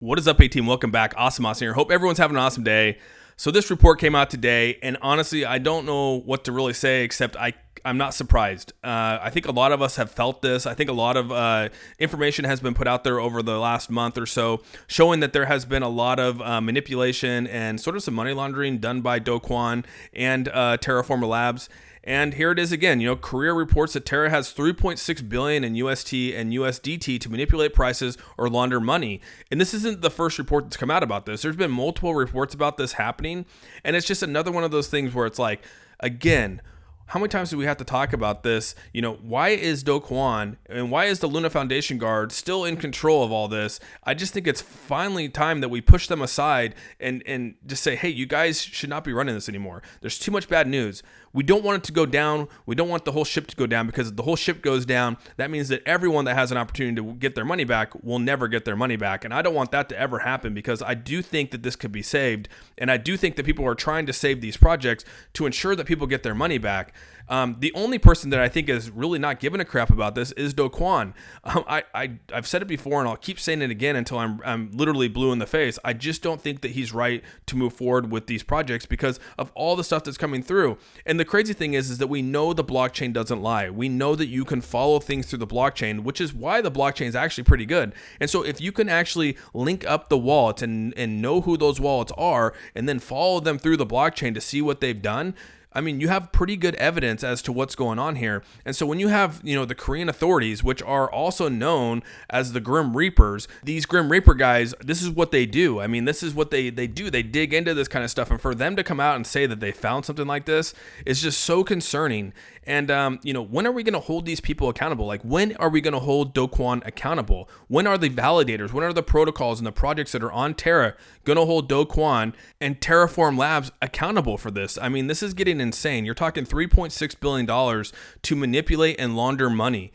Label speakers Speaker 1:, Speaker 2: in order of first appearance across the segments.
Speaker 1: What is up, A-Team? Welcome back. Awesome here. Hope everyone's having an awesome day. So this report came out today, and honestly, I don't know what to really say except I'm not surprised. I think a lot of us have felt this. I think a lot of information has been put out there over the last month or so, showing that there has been a lot of manipulation and sort of some money laundering done by Do Kwon and Terraform Labs. And here it is again. Korea reports that Terra has 3.6 billion in UST and USDT to manipulate prices or launder money. And this isn't the first report that's come out about this. There's been multiple reports about this happening, and it's just another one of those things where it's like, again, how many times do we have to talk about this? Why is Do Kwon and why is the Luna Foundation Guard still in control of all this? I just think it's finally time that we push them aside and just say, hey, you guys should not be running this anymore. There's too much bad news. We don't want it to go down. We don't want the whole ship to go down, because if the whole ship goes down, that means that everyone that has an opportunity to get their money back will never get their money back. And I don't want that to ever happen, because I do think that this could be saved. And I do think that people are trying to save these projects to ensure that people get their money back. The only person that I think is really not giving a crap about this is Do Kwon. I've said it before, and I'll keep saying it again until I'm literally blue in the face. I just don't think that he's right to move forward with these projects because of all the stuff that's coming through. And the crazy thing is that we know the blockchain doesn't lie. We know that you can follow things through the blockchain, which is why the blockchain is actually pretty good. And so if you can actually link up the wallets and know who those wallets are, and then follow them through the blockchain to see what they've done, I mean, you have pretty good evidence as to what's going on here. And so when you have, the Korean authorities, which are also known as the Grimm Reapers, these Grimm Reaper guys, this is what they do. I mean, this is what they do. They dig into this kind of stuff. And for them to come out and say that they found something like this is just so concerning. And, when are we going to hold these people accountable? Like, when are we going to hold Do Kwon accountable? When are the validators? When are the protocols and the projects that are on Terra going to hold Do Kwon and Terraform Labs accountable for this? I mean, this is getting insane. You're talking $3.6 billion to manipulate and launder money.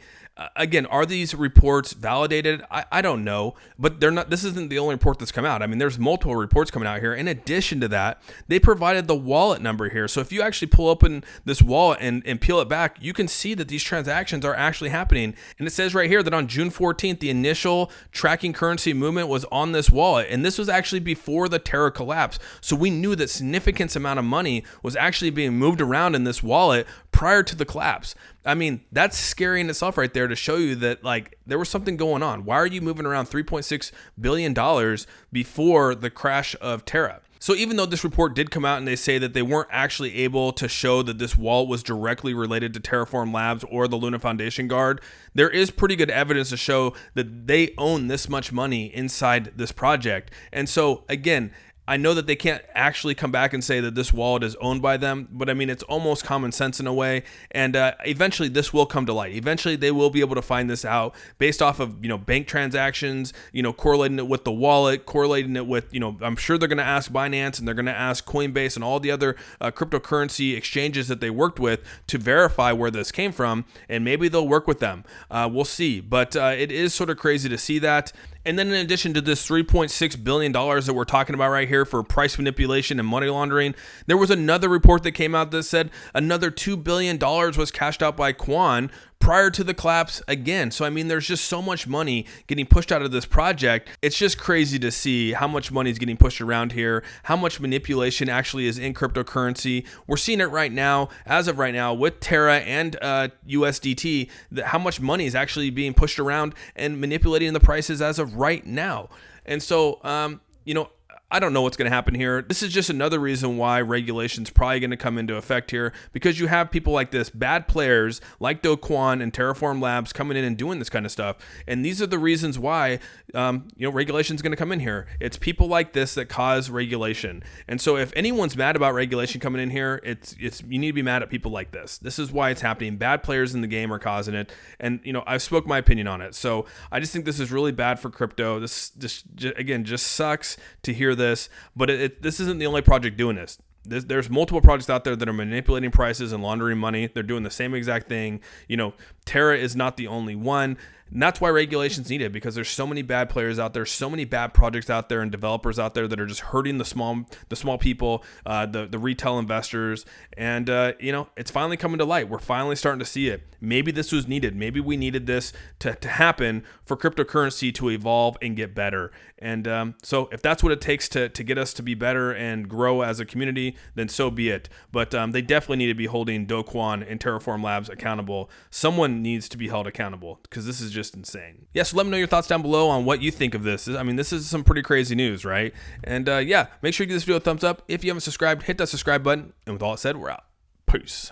Speaker 1: Again, are these reports validated? I don't know, but they're not. This isn't the only report that's come out. I mean, there's multiple reports coming out here. In addition to that, they provided the wallet number here. So if you actually pull open this wallet and peel it back, you can see that these transactions are actually happening. And it says right here that on June 14th, the initial tracking currency movement was on this wallet. And this was actually before the Terra collapse. So we knew that significant amount of money was actually being moved around in this wallet prior to the collapse. I mean, that's scary in itself right there to show you that, like, there was something going on. Why are you moving around $3.6 billion before the crash of Terra? So even though this report did come out and they say that they weren't actually able to show that this wallet was directly related to Terraform Labs or the Luna Foundation Guard, there is pretty good evidence to show that they own this much money inside this project. And so, again, I know that they can't actually come back and say that this wallet is owned by them, but I mean, it's almost common sense in a way. And eventually this will come to light. Eventually they will be able to find this out based off of, bank transactions, correlating it with the wallet, correlating it with, I'm sure they're going to ask Binance and they're going to ask Coinbase and all the other cryptocurrency exchanges that they worked with to verify where this came from. And maybe they'll work with them. We'll see. But it is sort of crazy to see that. And then in addition to this $3.6 billion that we're talking about right here for price manipulation and money laundering, there was another report that came out that said another $2 billion was cashed out by Kwon prior to the collapse again. So, I mean, there's just so much money getting pushed out of this project. It's just crazy to see how much money is getting pushed around here, how much manipulation actually is in cryptocurrency. We're seeing it right now, as of right now, with Terra and USDT, how much money is actually being pushed around and manipulating the prices as of right now. And so, I don't know what's going to happen here. This is just another reason why regulation's probably going to come into effect here, because you have people like this, bad players like Do Kwon and Terraform Labs coming in and doing this kind of stuff. And these are the reasons why, regulation's going to come in here. It's people like this that cause regulation. And so if anyone's mad about regulation coming in here, it's you need to be mad at people like this. This is why it's happening. Bad players in the game are causing it. And, I've spoke my opinion on it. So I just think this is really bad for crypto. This just sucks to hear this, but this isn't the only project doing this. There's multiple projects out there that are manipulating prices and laundering money. They're doing the same exact thing. Terra is not the only one. And that's why regulation's needed, because there's so many bad players out there, so many bad projects out there and developers out there that are just hurting the small people, the retail investors. And, it's finally coming to light. We're finally starting to see it. Maybe this was needed. Maybe we needed this to happen for cryptocurrency to evolve and get better. And so if that's what it takes to get us to be better and grow as a community, then so be it. But they definitely need to be holding Do Kwon and Terraform Labs accountable. Someone needs to be held accountable, because this is just insane. Yeah, so let me know your thoughts down below on what you think of this. I mean, this is some pretty crazy news, right? And make sure you give this video a thumbs up. If you haven't subscribed, hit that subscribe button. And with all that said, we're out. Peace.